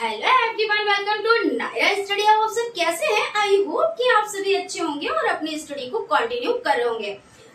Hello everyone, welcome to नया study. आप सब कैसे हैं? आई होप कि आप सभी अच्छे होंगे और अपनी स्टडी को कंटिन्यू कर रहे होंगे।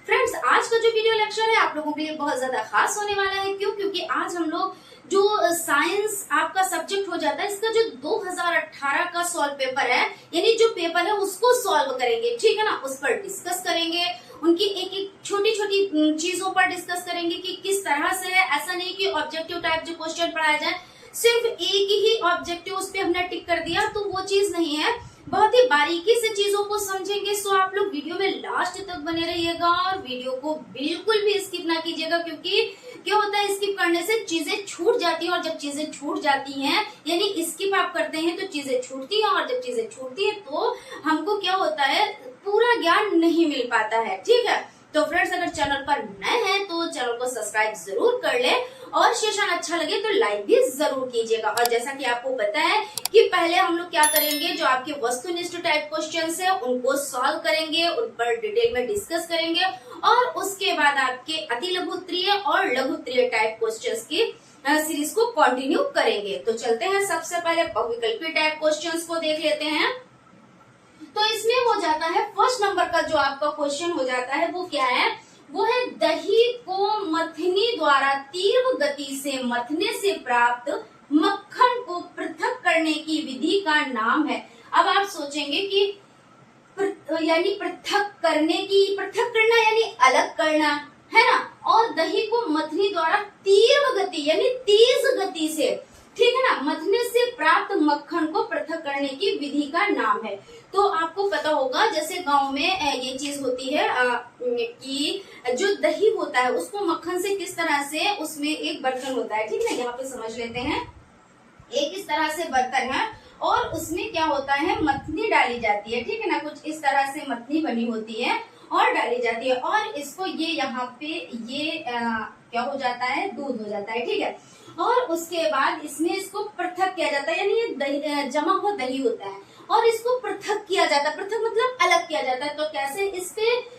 फ्रेंड्स, आज का जो वीडियो लेक्चर है आप लोगों के लिए बहुत ज्यादा खास होने वाला है। क्यों? क्योंकि आज हम लोग जो साइंस आपका सब्जेक्ट हो जाता है, इसका जो 2018 का सॉल्व पेपर है, यानी जो पेपर है उसको सॉल्व करेंगे, ठीक है ना। उस पर डिस्कस करेंगे, उनकी एक एक छोटी छोटी चीजों पर डिस्कस करेंगे कि किस तरह से है। ऐसा नहीं कि ऑब्जेक्टिव टाइप जो क्वेश्चन पढ़ाया जाए, सिर्फ एक ही ऑब्जेक्टिव उस पे हमने टिक कर दिया, तो वो चीज नहीं है। बहुत ही बारीकी से चीजों को समझेंगे। सो आप लोग वीडियो में लास्ट तक बने रहिएगा और वीडियो को बिल्कुल भी स्किप ना कीजिएगा, क्योंकि क्या होता है, स्किप करने से चीजें छूट जाती हैं, और जब चीजें छूट जाती हैं यानी स्किप आप करते हैं तो चीजें छूटती हैं, और जब चीजें छूटती हैं तो हमको क्या होता है, पूरा ज्ञान नहीं मिल पाता है, ठीक है। तो फ्रेंड्स, अगर चैनल पर नए हैं तो चैनल को सब्सक्राइब जरूर कर ले, और सेशन अच्छा लगे तो लाइक भी जरूर कीजिएगा। और जैसा कि आपको पता है कि पहले हम लोग क्या करेंगे, जो आपके वस्तुनिष्ठ टाइप क्वेश्चंस है उनको सॉल्व करेंगे, उन पर डिटेल में डिस्कस करेंगे, और उसके बाद आपके अति लघुत्तरीय और लघुत्तरीय टाइप क्वेश्चंस की सीरीज को कंटिन्यू करेंगे। तो चलते हैं, सबसे पहले बहुविकल्पी टाइप क्वेश्चंस को देख लेते हैं। तो इसमें हो जाता है फर्स्ट नंबर का जो आपका क्वेश्चन हो जाता है वो क्या है, वो है दही को मथनी द्वारा तीव्र गति से मथने से प्राप्त मक्खन को पृथक करने की विधि का नाम है। अब आप सोचेंगे कि यानी पृथक करना यानी अलग करना है ना, और दही को मथनी द्वारा तीव्र गति यानी तेज गति से, ठीक है ना, मथने से प्राप्त मक्खन को पृथक करने की विधि का नाम है। तो आपको पता होगा, जैसे गांव में ये चीज होती है कि जो दही होता है उसको मक्खन से किस तरह से, उसमें एक बर्तन होता है, ठीक है ना, यहाँ पे समझ लेते हैं। एक इस तरह से बर्तन है और उसमें क्या होता है, मथनी डाली जाती है, ठीक है ना, कुछ इस तरह से मथनी बनी होती है और डाली जाती है, और इसको ये यहाँ पे ये क्या हो जाता है, दूध हो जाता है, ठीक है। और उसके बाद इसमें इसको पृथक किया जाता है, यानी ये दही जमा हुआ दही होता है और इसको पृथक किया जाता है। पृथक मतलब अलग किया जाता है। तो कैसे,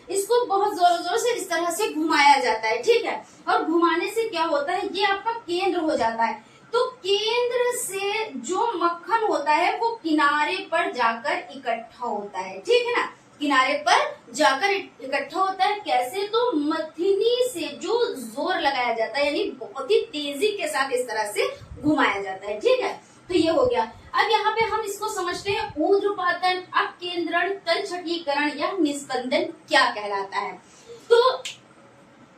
इसको बहुत जोर जोर से इस तरह से घुमाया जाता है, ठीक है। और घुमाने से क्या होता है, ये आपका केंद्र हो जाता है। तो केंद्र से जो मक्खन होता है वो किनारे पर जाकर इकट्ठा होता है, ठीक है ना, किनारे पर जाकर इकट्ठा होता है। कैसे? तो मथनी से जो जोर लगाया जाता है, यानी बहुत ही तेजी के साथ इस तरह से घुमाया जाता है, ठीक है। तो ये हो गया। अब यहाँ पे हम इसको समझते हैं ऊर्ध्वपातन, अपकेंद्रण, तलछटीकरण या निस्पंदन क्या कहलाता है। तो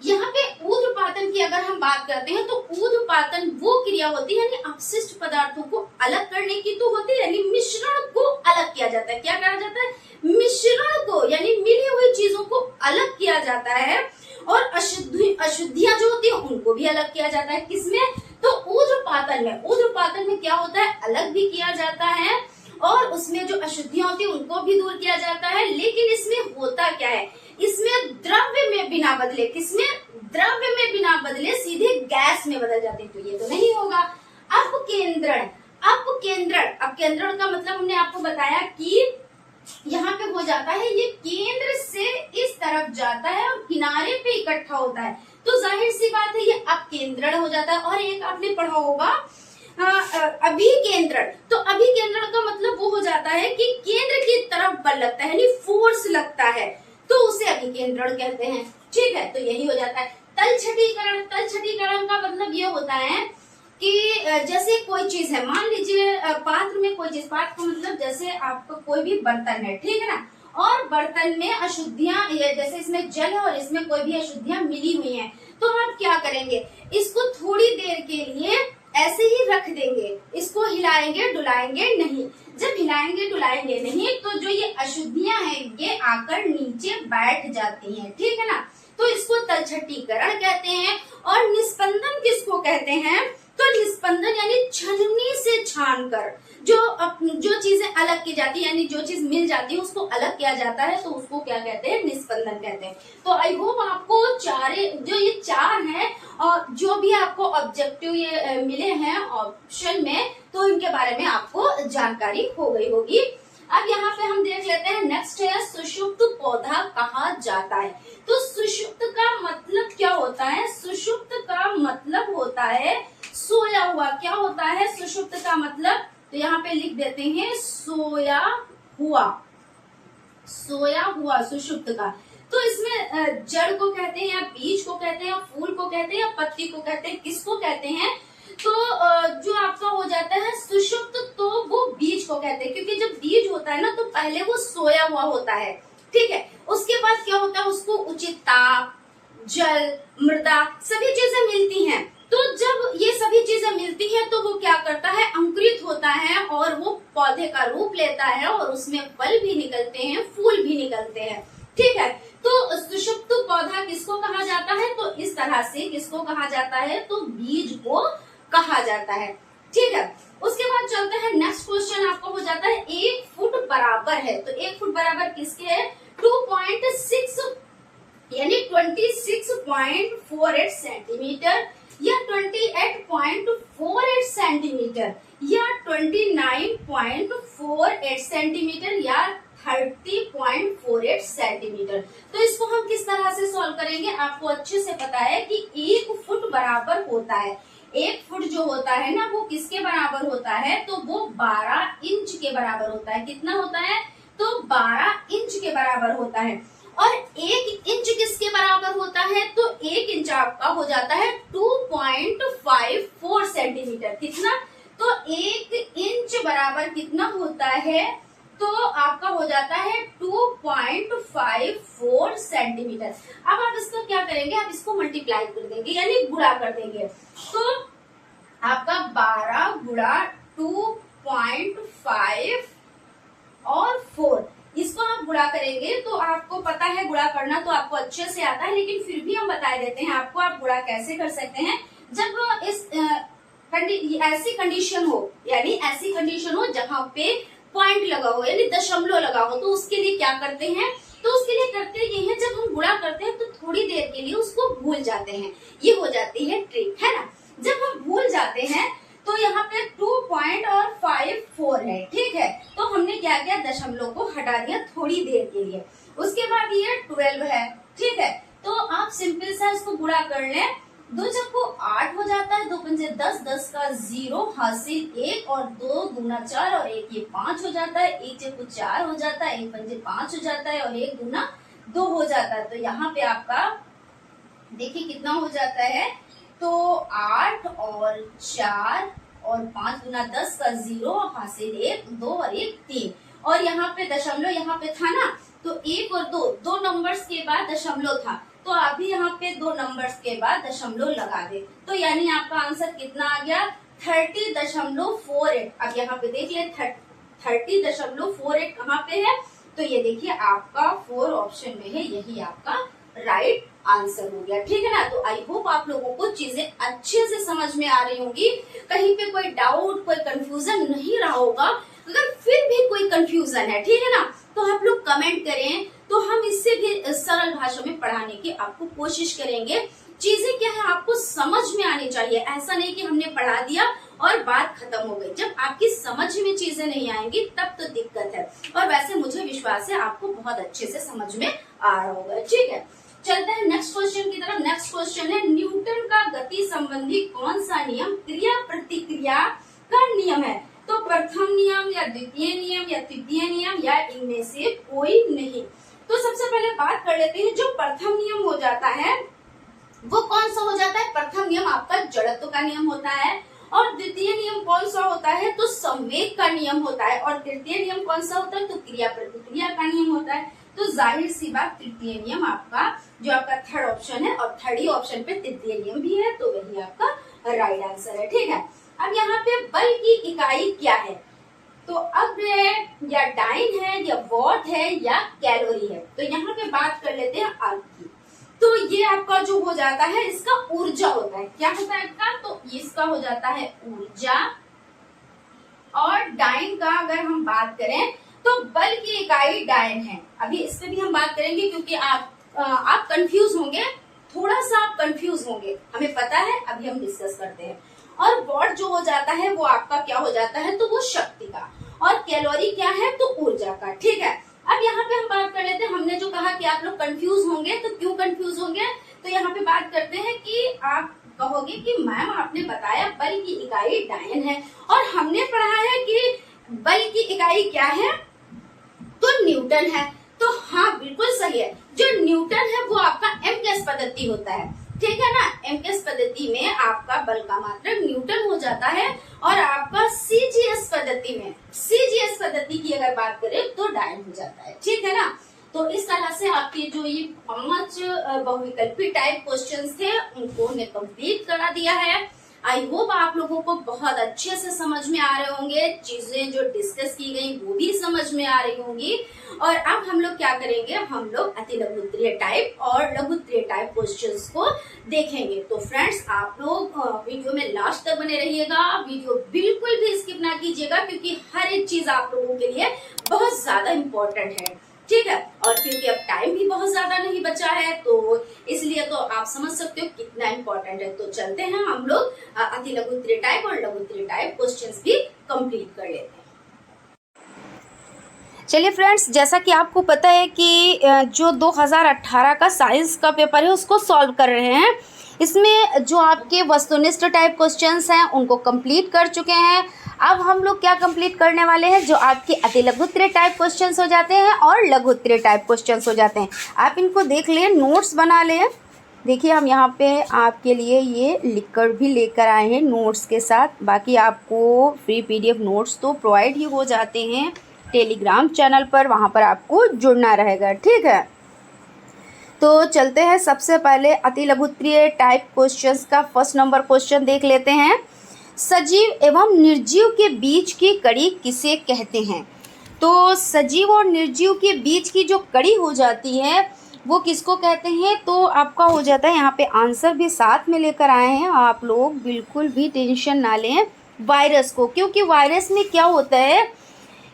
यहाँ पे ऊर्ध्वपातन की अगर हम बात करते हैं तो ऊर्ध्वपातन वो क्रिया होती है, यानी अपशिष्ट पदार्थों को अलग करने की तो होती है, यानी मिश्रण को अलग किया जाता है। क्या कहा जाता है, मिश्रण को, यानी मिली हुई चीजों को अलग किया जाता है, और अशुद्धियां जो होती है उनको भी अलग किया जाता है। किसमें? तो ऊर्ध्वपातन में। ऊर्ध्वपातन में क्या होता है, अलग भी किया जाता है, और उसमें जो अशुद्धियां होती है उनको भी दूर किया जाता है। लेकिन इसमें होता क्या है, इसमें द्रव्य में बिना बदले, किसमें, द्रव्य में बिना बदले सीधे गैस में बदल जाते हैं, तो ये तो नहीं होगा। अपकेंद्रण का मतलब हमने आपको बताया कि यहाँ पे हो जाता है, ये केंद्र से इस तरफ जाता है और किनारे पे इकट्ठा होता है, तो जाहिर सी बात है ये अपकेंद्रण हो जाता है। और एक आपने पढ़ा होगा अभिकेंद्रण। तो अभिकेंद्रण का मतलब वो हो जाता है कि केंद्र की तरफ बल लगता है, यानी फोर्स लगता है, तो उसे अभिकेंद्रण कहते हैं, ठीक है। तो यही हो जाता है। तलछटीकरण का मतलब ये होता है कि जैसे कोई चीज है, मान लीजिए पात्र में कोई चीज, पात्र का मतलब जैसे आपका कोई भी बर्तन है, ठीक है ना, और बर्तन में अशुद्धियां, जैसे इसमें जल है और इसमें कोई भी अशुद्धियां मिली हुई हैं, तो आप क्या करेंगे, इसको थोड़ी देर के लिए ऐसे ही रख देंगे, इसको हिलाएंगे डुलाएंगे नहीं। जब हिलाएंगे डुलाएंगे नहीं तो जो ये अशुद्धियां हैं ये आकर नीचे बैठ जाती हैं, ठीक है ना, तो इसको तलछटीकरण कहते हैं। और निस्पंदन किसको कहते हैं, तो निस्पंदन यानी छलनी से छानकर जो चीजें अलग की जाती है, यानी जो चीज मिल जाती है उसको अलग किया जाता है, तो उसको क्या कहते हैं, निस्पंदन कहते हैं। तो आई होप आपको ये चार हैं, और जो भी आपको ऑब्जेक्टिव ये मिले हैं ऑप्शन में, तो इनके बारे में आपको जानकारी हो गई होगी। अब यहाँ पे हम देख लेते हैं, नेक्स्ट है सुषुप्त पौधा कहा जाता है। तो सुषुप्त का मतलब क्या होता है, सुषुप्त का मतलब होता है सोया हुआ। क्या होता है सुषुप्त का मतलब, तो यहाँ पे लिख देते हैं सोया हुआ, सोया हुआ सुषुप्त का। तो इसमें जड़ को कहते हैं या बीज को कहते हैं या फूल को कहते हैं या पत्ती को कहते हैं, किसको कहते हैं? तो जो आपका हो जाता है सुषुप्त, तो वो बीज को कहते हैं, क्योंकि जब बीज होता है ना तो पहले वो सोया हुआ होता है, ठीक है। उसके बाद क्या होता है, उसको उचित ताप, जल, मृदा सभी चीजें मिलती हैं। तो जब ये सभी चीजें मिलती हैं तो वो क्या करता है, अंकुरित होता है और वो पौधे का रूप लेता है और उसमें फल भी निकलते हैं, फूल भी निकलते हैं, ठीक है। तो सुषुप्त पौधा किसको कहा जाता है? तो इस तरह से किसको कहा जाता है? तो बीज को कहा जाता है, ठीक है। उसके बाद चलते हैं नेक्स्ट क्वेश्चन, आपको हो जाता है 1 फुट बराबर है। तो 1 फुट बराबर किसके है? 2.6 यानी 26.48 सेंटीमीटर या 28.48 सेंटीमीटर या 29.48 सेंटीमीटर या 30.48 सेंटीमीटर। तो इसको हम किस तरह से सॉल्व करेंगे? आपको अच्छे से पता है कि 1 फुट बराबर होता है, 1 फुट जो होता है ना वो किसके बराबर होता है? तो वो 12 इंच के बराबर होता है। कितना होता है? तो 12 इंच के बराबर होता है। और 1 इंच किसके बराबर होता है? तो 1 इंच आपका हो जाता है 2.54 सेंटीमीटर। कितना? तो 1 इंच बराबर कितना होता है? तो आपका हो जाता है 2.54 सेंटीमीटर। अब आप इसको क्या करेंगे? आप इसको मल्टीप्लाई कर देंगे यानी गुणा कर देंगे। तो आपका 12 गुणा 2.5 और 4, इसको आप गुणा करेंगे तो आपको पता है गुणा करना तो आपको अच्छे से आता है, लेकिन फिर भी हम बता देते हैं आपको आप गुणा कैसे कर सकते हैं। जब इस ऐसी कंडीशन हो, यानी ऐसी कंडीशन हो जहाँ पे पॉइंट लगा हो यानी दशमलव लगा हो, तो उसके लिए क्या करते हैं? तो उसके लिए करते ये है, जब हम गुणा करते हैं तो थोड़ी देर के लिए उसको भूल जाते हैं। ये हो जाती है ट्रिक, है ना। जब हम भूल जाते हैं तो यहाँ पे 2.54 है, ठीक है। तो हमने क्या किया? दशमलव को हटा दिया थोड़ी देर के लिए। उसके बाद ये 12 है, ठीक है। तो आप सिंपल सा इसको गुणा कर लें। 2 चक्कू 8 हो जाता है, 2 पंजे 10, 10 का 0 हासिल 1 और 2 दूना 4 और 1 ये 5 हो जाता है। 1 चक्कू 4 हो जाता है, 1 पंजे 5 हो जाता है और 1 दूना 2 हो जाता है। तो यहाँ पे आपका देखिए कितना हो जाता है, तो 8 और 4 और 5 दूना 10 का 0 हासिल 1, 2 और 1 3 और यहाँ पे दशमलव यहाँ पे था ना, तो 1 और 2 नंबर्स के बाद दशमलव था, तो अभी यहाँ पे 2 नंबर्स के बाद दशमलव लगा दे। तो यानी आपका आंसर कितना आ गया? 30.48। अब यहाँ पे देखिए 30.48 कहाँ पे है? तो ये देखिए आपका 4 ऑप्शन में है, यही आपका राइट आंसर हो गया, ठीक है ना। तो आई होप आप लोगों को चीजें अच्छे से समझ में आ रही होंगी, कहीं पे कोई डाउट कोई कंफ्यूजन नहीं रहा होगा। अगर फिर भी कोई कंफ्यूजन है, ठीक है ना, तो आप लोग कमेंट करें, तो हम इससे भी सरल भाषा में पढ़ाने की आपको कोशिश करेंगे। चीजें क्या है आपको समझ में आनी चाहिए, ऐसा नहीं कि हमने पढ़ा दिया और बात खत्म हो गई। जब आपकी समझ में चीजें नहीं आएंगी तब तो दिक्कत है, और वैसे मुझे विश्वास है आपको बहुत अच्छे से समझ में आ रहा होगा, ठीक है। चलते हैं नेक्स्ट क्वेश्चन की तरफ। नेक्स्ट क्वेश्चन है, न्यूटन का गति संबंधी कौन सा नियम क्रिया प्रतिक्रिया का नियम है? तो प्रथम नियम या द्वितीय नियम या तृतीय नियम या इनमें से कोई नहीं। तो सबसे पहले बात कर लेते हैं, जो प्रथम नियम हो जाता है वो कौन सा हो जाता है? प्रथम नियम आपका जड़त्व का नियम होता है, और द्वितीय नियम कौन सा होता है? तो संवेग का नियम होता है, और तृतीय नियम कौन सा होता है? तो क्रिया प्रतिक्रिया का नियम होता है। तो जाहिर सी बात तृतीय नियम आपका जो आपका थर्ड ऑप्शन है, और थर्ड ही ऑप्शन पे तृतीय नियम भी है, तो वही आपका राइट आंसर है, ठीक है। अब यहाँ पे बल की इकाई क्या है? तो अब है या डाइन है या वॉट है या कैलोरी है। तो यहाँ पे बात कर लेते हैं अर्क की। तो ये आपका जो हो जाता है इसका ऊर्जा होता है। क्या होता है इसका? तो इसका हो जाता है ऊर्जा। और डाइन का अगर हम बात करें तो बल की इकाई डाइन है। अभी इस पे भी हम बात करेंगे, क्योंकि आप कंफ्यूज होंगे, थोड़ा सा आप कंफ्यूज होंगे, हमें पता है, अभी हम डिस्कस करते हैं। और वॉट जो हो जाता है वो आपका क्या हो जाता है? तो वो शक्ति का। और कैलोरी क्या है? तो ऊर्जा का, ठीक है। अब यहाँ पे हम बात कर लेते हैं, हमने जो कहा कि आप लोग कंफ्यूज होंगे, तो क्यों कंफ्यूज होंगे? तो यहाँ पे बात करते हैं कि आप कहोगे कि मैम आपने बताया बल की इकाई डायन है, और हमने पढ़ा है कि इकाई क्या है? तो न्यूटन है। तो हाँ, बिल्कुल सही है, जो न्यूटन है वो आपका एमकेएस पद्धति होता है, ठीक है ना। एमकेएस पद्धति में आपका बल का मात्रक न्यूटन हो जाता है, और आपका सीजीएस पद्धति की अगर बात करें तो डायन हो जाता है, ठीक है ना। तो इस तरह से आपके जो ये 5 बहुविकल्पी टाइप क्वेश्चंस थे उनको हमने कंप्लीट करा दिया है। आई होप आप लोगों को बहुत अच्छे से समझ में आ रहे होंगे, चीजें जो डिस्कस की गई वो भी समझ में आ रही होंगी। और अब हम लोग क्या करेंगे, हम लोग अति लघु उत्तरीय टाइप और लघु उत्तरीय टाइप क्वेश्चंस को देखेंगे। तो फ्रेंड्स, आप लोग वीडियो में लास्ट तक बने रहिएगा, वीडियो बिल्कुल भी स्किप ना कीजिएगा, क्योंकि हर एक चीज आप लोगों के लिए बहुत ज्यादा इम्पोर्टेंट है, ठीक है। और क्योंकि अब टाइम भी बहुत ज्यादा नहीं बचा है, तो इसलिए तो आप समझ सकते हो कितना इम्पोर्टेंट है। तो चलते हैं हम लोग अति लघु उत्तरीय टाइप और लघु उत्तरीय टाइप क्वेश्चंस भी कंप्लीट कर लेते हैं। चलिए फ्रेंड्स, जैसा कि आपको पता है कि जो 2018 का साइंस का पेपर है उसको सॉल्व कर रहे हैं। इसमें जो आपके वस्तुनिष्ठ टाइप क्वेश्चंस हैं उनको कंप्लीट कर चुके हैं। अब हम लोग क्या कंप्लीट करने वाले हैं, जो आपके अति लघु उत्तरीय टाइप क्वेश्चंस हो जाते हैं और लघु उत्तरीय टाइप क्वेश्चंस हो जाते हैं। आप इनको देख लें, नोट्स बना लें। देखिए, हम यहाँ पे आपके लिए ये लिखकर भी लेकर आए हैं नोट्स के साथ। बाकी आपको फ्री पीडीएफ नोट्स तो प्रोवाइड ही हो जाते हैं टेलीग्राम चैनल पर, वहाँ पर आपको जुड़ना रहेगा, ठीक है। तो चलते हैं, सबसे पहले अति लघु उत्तरीय टाइप क्वेश्चंस का फर्स्ट नंबर क्वेश्चन देख लेते हैं। सजीव एवं निर्जीव के बीच की कड़ी किसे कहते हैं? तो सजीव और निर्जीव के बीच की जो कड़ी हो जाती है वो किसको कहते हैं? तो आपका हो जाता है, यहाँ पे आंसर भी साथ में लेकर आए हैं, आप लोग बिल्कुल भी टेंशन ना लें, वायरस को। क्योंकि वायरस में क्या होता है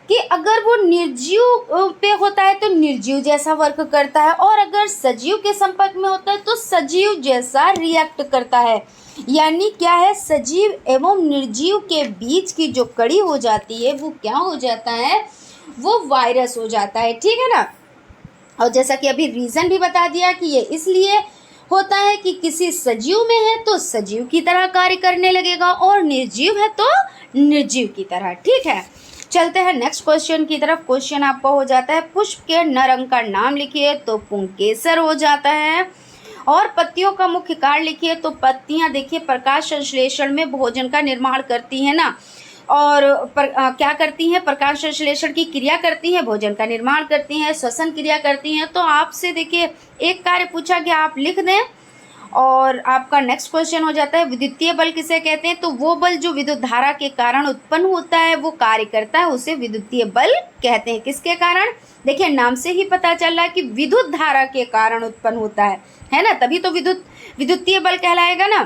कि अगर वो निर्जीव पे होता है तो निर्जीव जैसा वर्क करता है, और अगर सजीव के संपर्क में होता है तो सजीव जैसा रिएक्ट करता है। यानी क्या है, सजीव एवं निर्जीव के बीच की जो कड़ी हो जाती है वो क्या हो जाता है, वो वायरस हो जाता है, ठीक है ना। और जैसा कि अभी रीज़न भी बता दिया कि ये इसलिए होता है कि किसी सजीव में है तो सजीव की तरह कार्य करने लगेगा, और निर्जीव है तो निर्जीव की तरह, ठीक है। चलते हैं नेक्स्ट क्वेश्चन की तरफ। क्वेश्चन आपका हो जाता है, पुष्प के नर अंग का नाम लिखिए, तो पुंकेसर हो जाता है। और पत्तियों का मुख्य कार्य लिखिए, तो पत्तियां देखिए प्रकाश संश्लेषण में भोजन का निर्माण करती हैं ना, और क्या करती हैं, प्रकाश संश्लेषण की क्रिया करती हैं, भोजन का निर्माण करती हैं, श्वसन क्रिया करती हैं। तो आपसे देखिए एक कार्य पूछा गया, आप लिख दें। और आपका नेक्स्ट क्वेश्चन हो जाता है, विद्युतीय बल किसे कहते हैं? तो वो बल जो विद्युत धारा के कारण उत्पन्न होता है, वो कार्य करता है, उसे विद्युतीय बल कहते हैं। किसके कारण? देखिए, नाम से ही पता चल रहा है कि विद्युत धारा के कारण उत्पन्न होता है ना, तभी तो विद्युतीय बल कहलाएगा ना।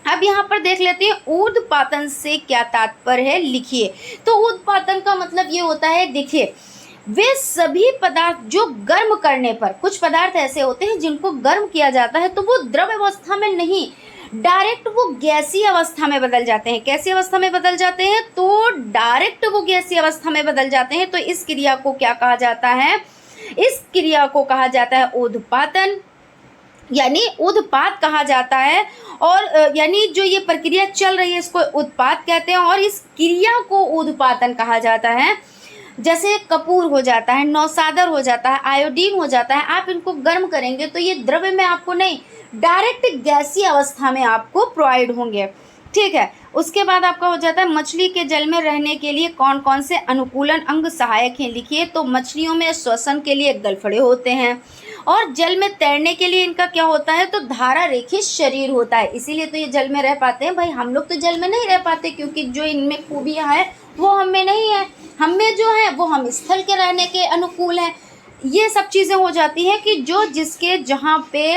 अब यहाँ पर देख लेते हैं, ऊर्ध्वपातन से क्या तात्पर्य है, लिखिए। तो ऊर्ध्वपातन का मतलब ये होता है, देखिए, वे सभी पदार्थ जो गर्म करने पर, कुछ पदार्थ ऐसे होते हैं जिनको गर्म किया जाता है तो वो द्रव अवस्था में नहीं, डायरेक्ट वो गैसीय अवस्था में बदल जाते हैं। कैसी अवस्था में बदल जाते हैं? तो डायरेक्ट वो गैसीय अवस्था में बदल जाते हैं। तो इस क्रिया को क्या कहा जाता है? इस क्रिया को कहा जाता है ऊर्ध्वपातन, यानी ऊर्ध्वपात कहा जाता है। और यानी जो ये प्रक्रिया चल रही है इसको उत्पात कहते हैं, और इस क्रिया को ऊर्ध्वपातन कहा जाता है। जैसे कपूर हो जाता है, नौसादर हो जाता है, आयोडीन हो जाता है, आप इनको गर्म करेंगे तो ये द्रव्य में आपको नहीं, डायरेक्ट गैसीय अवस्था में आपको प्रोवाइड होंगे, ठीक है। उसके बाद आपका हो जाता है, मछली के जल में रहने के लिए कौन कौन से अनुकूलन अंग सहायक हैं, लिखिए। तो मछलियों में श्वसन के लिए गलफड़े होते हैं, और जल में तैरने के लिए इनका क्या होता है, तो धारा रेखित शरीर होता है, इसीलिए तो ये जल में रह पाते हैं। भाई हम लोग तो जल में नहीं रह पाते, क्योंकि जो इनमें खूबियाँ हैं वो हम में नहीं है, हम में जो है वो हम स्थल के रहने के अनुकूल हैं। ये सब चीज़ें हो जाती हैं कि जो जिसके जहाँ पे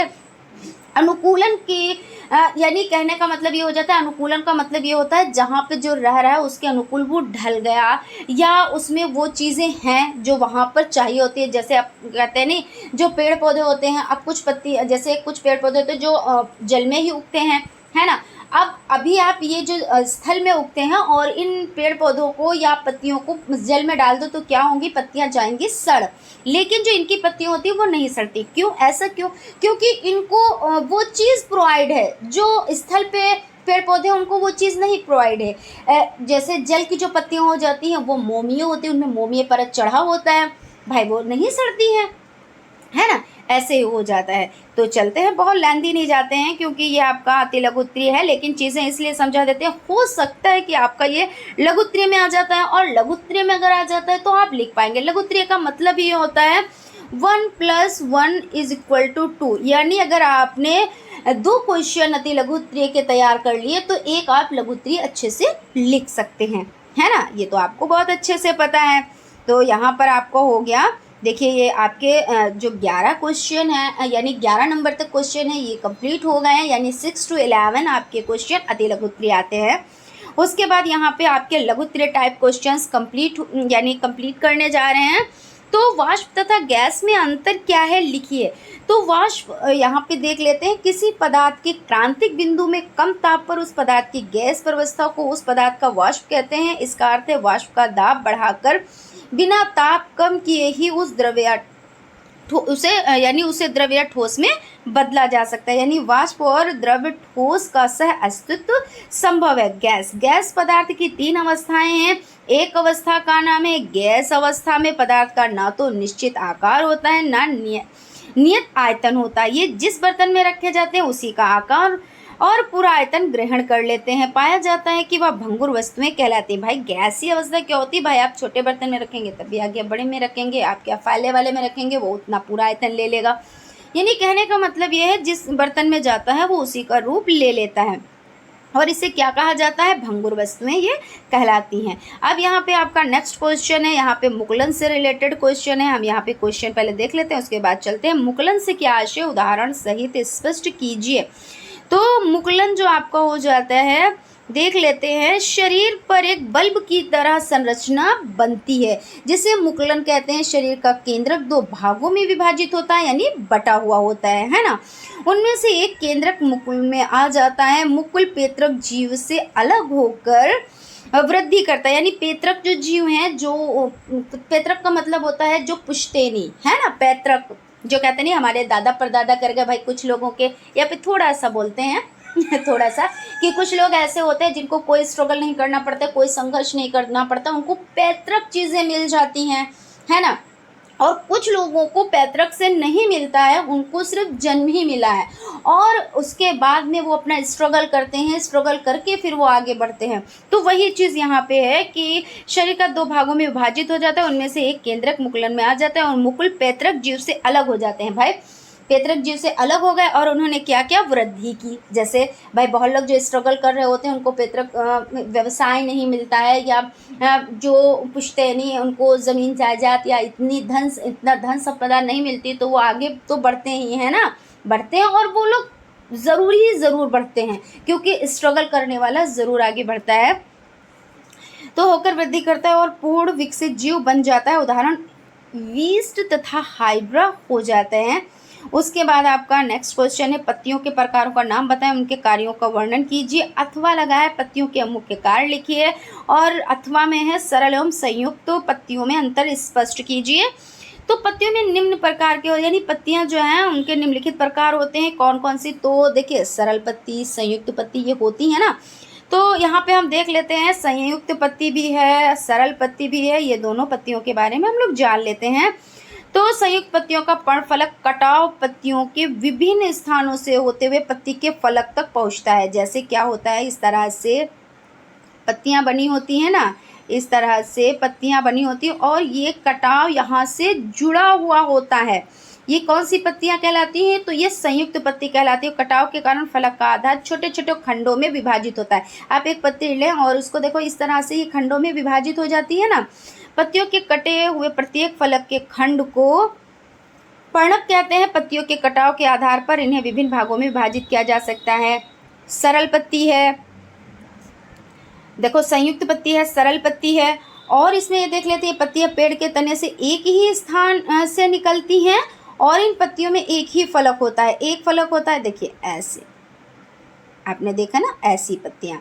अनुकूलन की यानी कहने का मतलब ये हो जाता है, अनुकूलन का मतलब ये होता है जहाँ पे जो रह रहा है उसके अनुकूल वो ढल गया, या उसमें वो चीज़ें हैं जो वहाँ पर चाहिए होती है। जैसे आप कहते हैं नहीं, जो पेड़ पौधे होते हैं, अब कुछ पत्ती, जैसे कुछ पेड़ पौधे होते हैं जो जल में ही उगते हैं, है ना। अब अभी आप ये जो स्थल में उगते हैं और इन पेड़ पौधों को या पत्तियों को जल में डाल दो तो क्या होंगी, पत्तियां जाएंगी सड़। लेकिन जो इनकी पत्तियां होती है वो नहीं सड़ती। क्यों? ऐसा क्यों? क्योंकि इनको वो चीज़ प्रोवाइड है जो स्थल पे पेड़ पौधे उनको वो चीज़ नहीं प्रोवाइड है। जैसे जल की जो पत्तियाँ हो जाती हैं वो मोमिये होती हैं, उनमें मोमिये परत चढ़ा होता है भाई, वो नहीं सड़ती हैं, है ना, ऐसे ही हो जाता है। तो चलते हैं, बहुत लेंदी नहीं जाते हैं क्योंकि ये आपका अति लघु उत्तरीय है, लेकिन चीज़ें इसलिए समझा देते हैं, हो सकता है कि आपका ये लघु उत्तरीय में आ जाता है, और लघु उत्तरीय में अगर आ जाता है तो आप लिख पाएंगे। लघु उत्तरीय का मतलब ये होता है 1 + 1 = 2, यानी अगर आपने 2 क्वेश्चन अति लघु उत्तरीय के तैयार कर लिए तो एक आप लघु उत्तरीय अच्छे से लिख सकते हैं, है ना, ये तो आपको बहुत अच्छे से पता है। तो यहाँ पर आपको हो गया, देखिए ये आपके जो 11 क्वेश्चन है, यानी 11 नंबर तक क्वेश्चन है, ये कंप्लीट हो गए हैं, यानी 6 to 11 आपके क्वेश्चन अति लघु उत्तरीय आते हैं। उसके बाद यहाँ पे आपके लघु उत्तरीय टाइप क्वेश्चंस कंप्लीट करने जा रहे हैं। तो वाष्प तथा गैस में अंतर क्या है, लिखिए। तो वाष्प यहाँ पे देख लेते हैं, किसी पदार्थ के क्रांतिक बिंदु में कम ताप पर उस पदार्थ की गैस अवस्था को उस पदार्थ का वाष्प कहते हैं। इसका अर्थ है वाष्प का दाब बढ़ाकर बिना ताप कम किए ही उस उसे द्रव या ठोस में बदला जा सकता है, यानी वाष्प और द्रव ठोस का सह अस्तित्व संभव है। गैस पदार्थ की 3 अवस्थाएं हैं। एक अवस्था का नाम है गैस अवस्था में पदार्थ का ना तो निश्चित आकार होता है ना नियत आयतन होता है। ये जिस बर्तन में रखे जाते हैं उसी का आकार और पूरा आयतन ग्रहण कर लेते हैं। पाया जाता है कि वह भंगुर वस्तुएं कहलाती हैं। भाई गैसीय अवस्था क्या होती है, भाई आप छोटे बर्तन में रखेंगे तभी आगे बड़े में रखेंगे, आप क्या फैले वाले में रखेंगे वो उतना पूरा आयतन ले लेगा। यानी कहने का मतलब ये है जिस बर्तन में जाता है वो उसी का रूप ले लेता है, और इसे क्या कहा जाता है, भंगुर वस्तुएं ये कहलाती हैं। अब यहाँ पे आपका नेक्स्ट क्वेश्चन है, यहाँ पे मुकलन से रिलेटेड क्वेश्चन है। हम यहाँ पे क्वेश्चन पहले देख लेते हैं, उसके बाद चलते हैं। मुकलन से क्या आशय, उदाहरण सहित स्पष्ट कीजिए। तो मुकलन जो आपका हो जाता है, देख लेते हैं, शरीर पर एक बल्ब की तरह संरचना बनती है जिसे मुकलन कहते हैं। शरीर का केंद्रक 2 भागों में विभाजित होता है, यानी बटा हुआ होता है ना। उनमें से एक केंद्रक मुकुल में आ जाता है। मुकुल पेत्रक जीव से अलग होकर वृद्धि करता है, यानी पेत्रक जो जीव हैं, जो पेत्रक का मतलब होता है जो पुश्तैनी, है ना, पैतृक जो कहते नहीं हमारे दादा परदादा करके, भाई कुछ लोगों के या फिर थोड़ा सा बोलते हैं थोड़ा सा कि कुछ लोग ऐसे होते हैं जिनको कोई स्ट्रगल नहीं करना पड़ता, कोई संघर्ष नहीं करना पड़ता, उनको पैतृक चीज़ें मिल जाती हैं, है ना। और कुछ लोगों को पैतृक से नहीं मिलता है, उनको सिर्फ जन्म ही मिला है और उसके बाद में वो अपना स्ट्रगल करते हैं, स्ट्रगल करके फिर वो आगे बढ़ते हैं। तो वही चीज़ यहाँ पे है कि शरीर का 2 भागों में विभाजित हो जाता है, उनमें से एक केंद्रक मुकुलन में आ जाता है और मुकुल पैतृक जीव से अलग हो जाते हैं। भाई पैतृक जीव से अलग हो गए और उन्होंने क्या क्या, वृद्धि की। जैसे भाई बहुत लोग जो स्ट्रगल कर रहे होते हैं उनको पैतृक व्यवसाय नहीं मिलता है, या जो पुश्तैनी है उनको ज़मीन जायदाद या इतना धन संपदा नहीं मिलती, तो वो आगे तो बढ़ते ही हैं ना, बढ़ते हैं, और वो लोग ज़रूर बढ़ते हैं क्योंकि स्ट्रगल करने वाला ज़रूर आगे बढ़ता है, तो होकर वृद्धि करता है और पूर्ण विकसित जीव बन जाता है। उदाहरण वीस्ट तथा हाइड्रा हो जाते हैं। उसके बाद आपका नेक्स्ट क्वेश्चन है, पत्तियों के प्रकारों का नाम बताएं, उनके कार्यों का वर्णन कीजिए। अथवा लगाए, पत्तियों के मुख्य कार्य लिखिए, और अथवा में है सरल एवं संयुक्त, तो पत्तियों में अंतर स्पष्ट कीजिए। तो पत्तियों में निम्न प्रकार के, यानी पत्तियां जो हैं उनके निम्नलिखित प्रकार होते हैं। कौन कौन सी, तो देखिए सरल पत्ती, संयुक्त पत्ती ये होती है ना। तो यहाँ पे हम देख लेते हैं, संयुक्त पत्ती भी है, सरल पत्ती भी है, ये दोनों पत्तियों के बारे में हम लोग जान लेते हैं। तो संयुक्त पत्तियों का पर्णफलक कटाव पत्तियों के विभिन्न स्थानों से होते हुए पत्ती के फलक तक पहुंचता है। जैसे क्या होता है, इस तरह से पत्तियां बनी होती हैं ना, इस तरह से पत्तियां बनी होती हैं और ये कटाव यहाँ से जुड़ा हुआ होता है। ये कौन सी पत्तियां कहलाती हैं, तो ये संयुक्त पत्ती कहलाती है। कटाव के कारण फलक का आधार छोटे छोटे खंडों में विभाजित होता है। आप एक पत्ती लें और उसको देखो, इस तरह से ये खंडों में विभाजित हो जाती है ना। पत्तियों के कटे हुए प्रत्येक फलक के खंड को पर्णक कहते हैं। पत्तियों के कटाव के आधार पर इन्हें विभिन्न भागों में विभाजित किया जा सकता है। सरल पत्ती है, देखो संयुक्त पत्ती है, सरल पत्ती है, और इसमें ये देख लेते हैं पत्तियां पेड़ के तने से एक ही स्थान से निकलती हैं और इन पत्तियों में एक ही फलक होता है। एक फलक होता है, देखिए ऐसे, आपने देखा ना, ऐसी पत्तियां।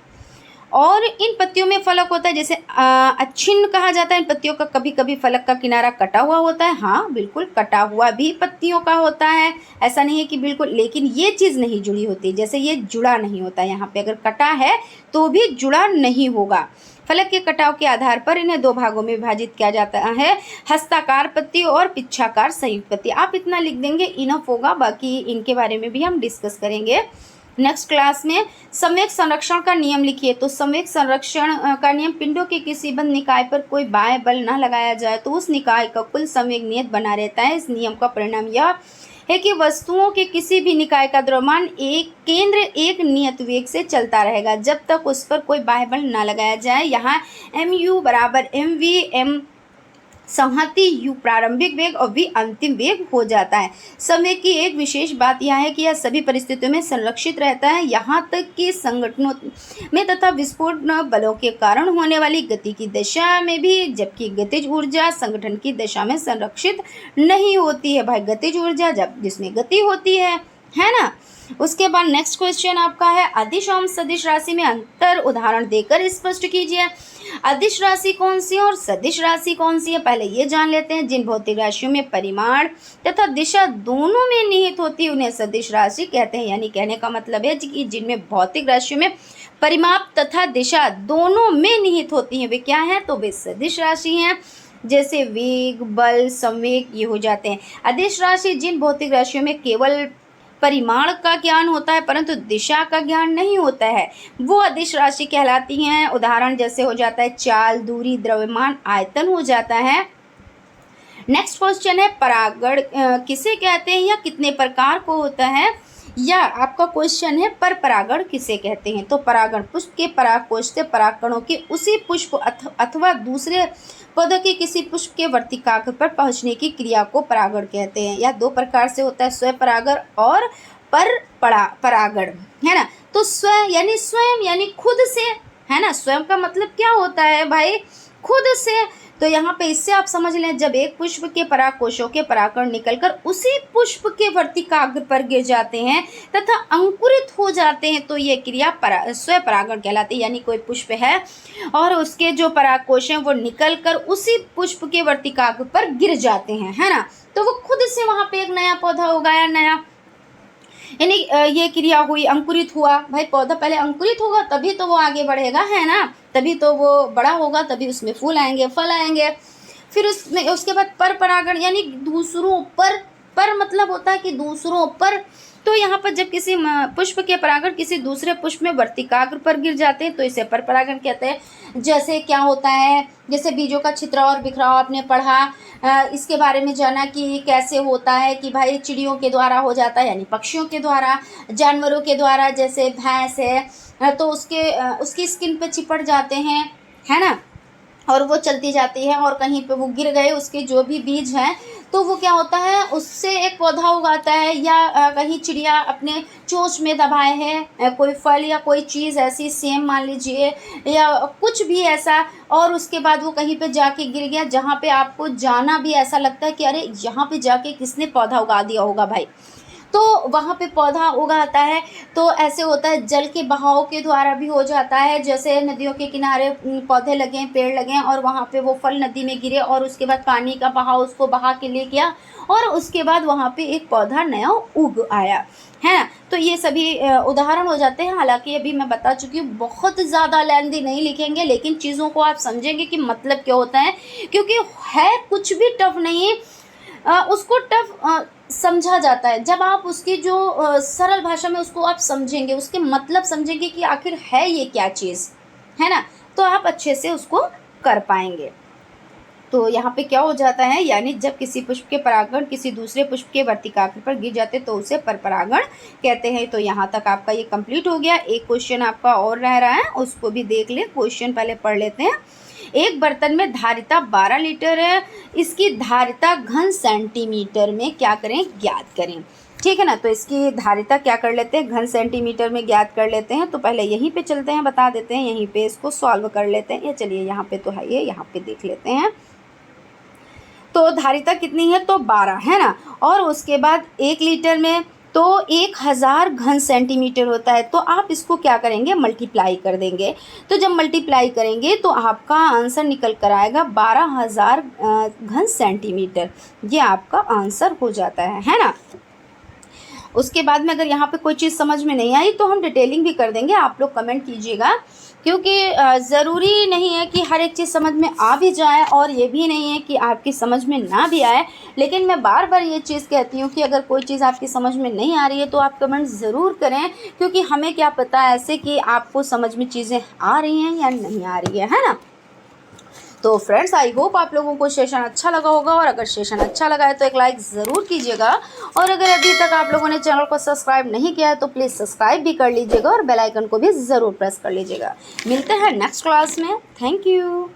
और इन पत्तियों में फलक होता है, जैसे अच्छिन्न कहा जाता है इन पत्तियों का। कभी कभी फलक का किनारा कटा हुआ होता है, हाँ बिल्कुल कटा हुआ भी पत्तियों का होता है, ऐसा नहीं है कि बिल्कुल, लेकिन ये चीज़ नहीं जुड़ी होती, जैसे ये जुड़ा नहीं होता। यहाँ पे अगर कटा है तो भी जुड़ा नहीं होगा। फलक के कटाव के आधार पर इन्हें दो भागों में विभाजित किया जाता है, हस्ताकार पत्ती और पिच्छाकार संयुक्त पत्ती। आप इतना लिख देंगे इनफ होगा, बाकी इनके बारे में भी हम डिस्कस करेंगे नेक्स्ट क्लास में। संवेग संरक्षण का नियम लिखिए। तो संवेग संरक्षण का नियम, पिंडों के किसी बंद निकाय पर कोई बाह्य बल न लगाया जाए तो उस निकाय का कुल संवेग नियत बना रहता है। इस नियम का परिणाम यह है कि वस्तुओं के किसी भी निकाय का द्रव्यमान एक नियत वेग से चलता रहेगा जब तक उस पर कोई बाह्य बल न लगाया जाए। यहाँ mu बराबर mv, m संहति u प्रारंभिक वेग और v अंतिम वेग हो जाता है। संवेग की एक विशेष बात यह है कि यह सभी परिस्थितियों में संरक्षित रहता है, यहाँ तक कि संगठनों में तथा विस्फोट बलों के कारण होने वाली गति की दशा में भी, जबकि गतिज ऊर्जा संगठन की दशा में संरक्षित नहीं होती है। भाई गतिज ऊर्जा जब जिसमें गति होती है ना। उसके बाद नेक्स्ट क्वेश्चन आपका है, अदिश और सदिश राशि में अंतर उदाहरण देकर स्पष्ट कीजिए। अदिश राशि कौन सी है और सदिश राशि कौन सी है, पहले ये जान लेते हैं। जिन भौतिक राशियों में परिमाण तथा दिशा दोनों में निहित होती है उन्हें सदिश राशि कहते हैं। यानी कहने का मतलब है कि जिनमें भौतिक राशियों में परिमाप तथा दिशा दोनों में निहित होती हैं वे क्या हैं, तो वे सदिश राशि हैं। जैसे वेग, बल, संवेग ये हो जाते हैं। अदिश राशि जिन भौतिक राशियों में केवल परिमाण का ज्ञान होता है परंतु दिशा का ज्ञान नहीं होता है, वो अदिश राशि कहलाती हैं। उदाहरण जैसे हो जाता है चाल, दूरी, द्रव्यमान, आयतन हो जाता है। नेक्स्ट क्वेश्चन है, परागण किसे कहते हैं या कितने प्रकार को होता है, या आपका क्वेश्चन है पर परागण किसे कहते हैं। तो परागण पुष्प के परागकोश से परागकणों के उसी पुष्प अथवा दूसरे पौधे के किसी पुष्प के वर्तिकाग्र पर पहुंचने की क्रिया को परागण कहते हैं। या दो प्रकार से होता है, स्व परागण और पर परागण, है ना। तो स्व यानी खुद से, है ना। स्वयं का मतलब क्या होता है भाई, खुद से। तो यहाँ पे इससे आप समझ लें, जब एक पुष्प के परागकोशों के परागकण निकलकर उसी पुष्प के वर्तिकाग्र पर गिर जाते हैं तथा अंकुरित हो जाते हैं तो ये क्रिया स्व परागण कहलाती है। यानी कोई पुष्प है और उसके जो परागकोश हैं वो निकलकर उसी पुष्प के वर्तिकाग्र पर गिर जाते हैं, है ना। तो वो खुद से वहाँ पे एक नया पौधा उगाया, नया, यानी ये क्रिया हुई, अंकुरित हुआ। भाई पौधा पहले अंकुरित होगा तभी तो वो आगे बढ़ेगा, है ना, तभी तो वो बड़ा होगा, तभी उसमें फूल आएंगे, फल आएंगे। फिर उसके बाद पर परागण यानी दूसरों पर मतलब होता है कि दूसरों पर। तो यहाँ पर जब किसी पुष्प के परागण किसी दूसरे पुष्प में वर्तिकाग्र पर गिर जाते हैं तो इसे पर परागण कहते हैं। जैसे क्या होता है, जैसे बीजों का छितराव और बिखराव आपने पढ़ा, इसके बारे में जाना कि कैसे होता है कि भाई चिड़ियों के द्वारा हो जाता है, यानी पक्षियों के द्वारा, जानवरों के द्वारा, जैसे भैंस है तो उसकी स्किन पे चिपट जाते हैं, है ना, और वो चलती जाती है और कहीं पे वो गिर गए उसके जो भी बीज हैं तो वो क्या होता है, उससे एक पौधा उगाता है। या कहीं चिड़िया अपने चोंच में दबाए है कोई फल या कोई चीज़ ऐसी, सेम मान लीजिए या कुछ भी ऐसा, और उसके बाद वो कहीं पे जाके गिर गया जहाँ पे आपको जाना भी ऐसा लगता है कि अरे यहाँ पे जाके किसने पौधा उगा दिया होगा भाई, तो वहाँ पे पौधा उगाता है। तो ऐसे होता है, जल के बहाव के द्वारा भी हो जाता है। जैसे नदियों के किनारे पौधे लगे, पेड़ लगे और वहाँ पे वो फल नदी में गिरे और उसके बाद पानी का बहाव उसको बहा के ले गया और उसके बाद वहाँ पे एक पौधा नया उग आया, है ना। तो ये सभी उदाहरण हो जाते हैं। हालांकि अभी मैं बता चुकी हूँ, बहुत ज़्यादा लेंथी नहीं लिखेंगे, लेकिन चीज़ों को आप समझेंगे कि मतलब क्या होता है, क्योंकि है कुछ भी टफ नहीं, उसको टफ समझा जाता है जब आप उसकी जो सरल भाषा में उसको आप समझेंगे, उसके मतलब समझेंगे कि आखिर है ये क्या चीज़, है ना, तो आप अच्छे से उसको कर पाएंगे। तो यहाँ पे क्या हो जाता है, यानी जब किसी पुष्प के परागण किसी दूसरे पुष्प के वर्तिकाग्र पर गिर जाते तो उसे परपरागण कहते हैं। तो यहाँ तक आपका ये कंप्लीट हो गया। एक क्वेश्चन आपका और रह रहा है, उसको भी देख ले। क्वेश्चन पहले पढ़ लेते हैं। एक बर्तन में धारिता 12 लीटर है, इसकी धारिता घन सेंटीमीटर में क्या करें, ज्ञात करें। ठीक है ना, तो इसकी धारिता क्या कर लेते हैं, घन सेंटीमीटर में ज्ञात कर लेते हैं। तो पहले यहीं पे चलते हैं, बता देते हैं, यहीं पे इसको सॉल्व कर लेते हैं। ये चलिए यहाँ पे तो है, ये यहाँ पे देख लेते हैं। तो धारिता कितनी है, तो 12 है ना, और उसके बाद 1 लीटर में तो 1000 घन सेंटीमीटर होता है। तो आप इसको क्या करेंगे, मल्टीप्लाई कर देंगे। तो जब मल्टीप्लाई करेंगे तो आपका आंसर निकल कर आएगा 12000 घन सेंटीमीटर। ये आपका आंसर हो जाता है ना। उसके बाद में अगर यहाँ पे कोई चीज़ समझ में नहीं आई तो हम डिटेलिंग भी कर देंगे, आप लोग कमेंट कीजिएगा, क्योंकि ज़रूरी नहीं है कि हर एक चीज़ समझ में आ भी जाए और ये भी नहीं है कि आपकी समझ में ना भी आए। लेकिन मैं बार बार ये चीज़ कहती हूँ कि अगर कोई चीज़ आपकी समझ में नहीं आ रही है तो आप कमेंट ज़रूर करें, क्योंकि हमें क्या पता है ऐसे कि आपको समझ में चीज़ें आ रही हैं या नहीं आ रही है ना। तो फ्रेंड्स, आई होप आप लोगों को सेशन अच्छा लगा होगा, और अगर सेशन अच्छा लगा है तो एक लाइक ज़रूर कीजिएगा, और अगर अभी तक आप लोगों ने चैनल को सब्सक्राइब नहीं किया है तो प्लीज़ सब्सक्राइब भी कर लीजिएगा और बेल आइकन को भी ज़रूर प्रेस कर लीजिएगा। मिलते हैं नेक्स्ट क्लास में। Thank you.